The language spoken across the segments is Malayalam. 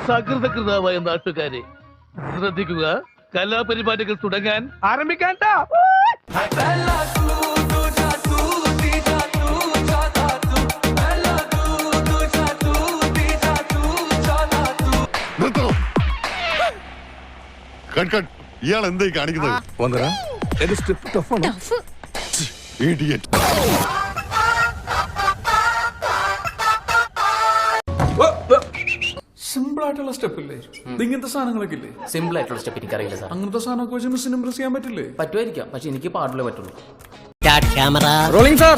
സകൃതകൃതാവായ നാട്ടുകാരെ ശ്രദ്ധിക്കുക, കലാപരിപാടികൾ തുടങ്ങാൻ ആരംഭിക്കാൻ. ഇയാൾ എന്തായി കാണിക്കുന്നത്? സിമ്പിൾ ആയിട്ടുള്ള സ്റ്റെപ്പ് ഇല്ലേ? ഇങ്ങനത്തെ സാധനങ്ങളൊക്കെ ഇല്ലേ? സിമ്പിൾ ആയിട്ടുള്ള സ്റ്റെപ്പ് എനിക്കറിയില്ല സാർ. അങ്ങനത്തെ സാധനമൊക്കെ വെച്ച് മിസ്സിന് ഇംപ്രസ് ചെയ്യാൻ പറ്റില്ലേ? പറ്റുമായിരിക്കാം, പക്ഷെ എനിക്ക് പാടില്ലേ പറ്റുള്ളൂ. Rolling sir.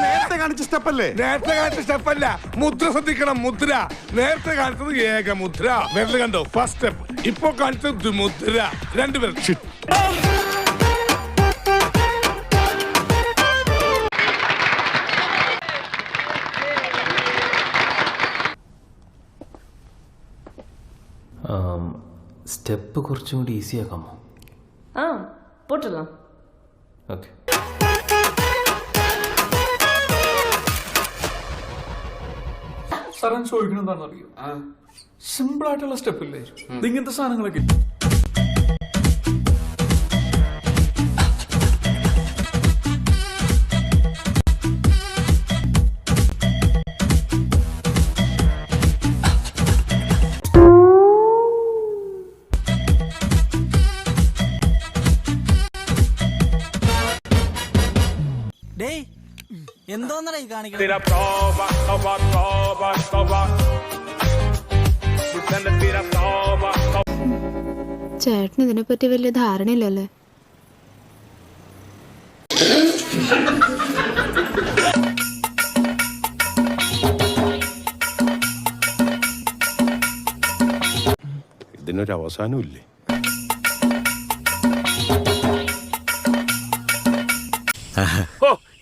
നേരത്തെ കാണിച്ച സ്റ്റെപ്പല്ല, മുദ്ര ശ്രദ്ധിക്കണം. മുദ്ര നേരത്തെ കാണിച്ചത് ഏക മുദ്ര, വിരൽ കണ്ടോ? First step. ഇപ്പൊ കാണിച്ചത് മുദ്ര, രണ്ടുപേരും. സ്റ്റെപ്പ് കുറച്ചും കൂടി ഈസി ആക്കാമോ? போட்டுடலாம். ഓക്കെ. സാർ ഞാൻ ചോദിക്കണം എന്താണെന്ന് അറിയോ? സിമ്പിൾ ആയിട്ടുള്ള സ്റ്റെപ്പ് ഇല്ലേ? ഇങ്ങനത്തെ സാധനങ്ങളൊക്കെ ഇല്ലേ? എന്തോന്നടാ ഈ കാണിക്കുന്നത്? ചേട്ടന് ഇതിനെപ്പറ്റി വലിയ ധാരണയില്ലല്ലേ? ഇതിനൊരു അവസാനം ഇല്ലേ?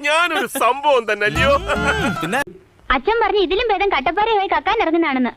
ഞാനൊരു സംഭവം തന്നെ അല്ലയോ. അച്ഛൻ പറഞ്ഞു ഇതിലും ഭേദം കട്ടപ്പാറയായി കക്കാൻ ഇറങ്ങുന്നതാണെന്ന്.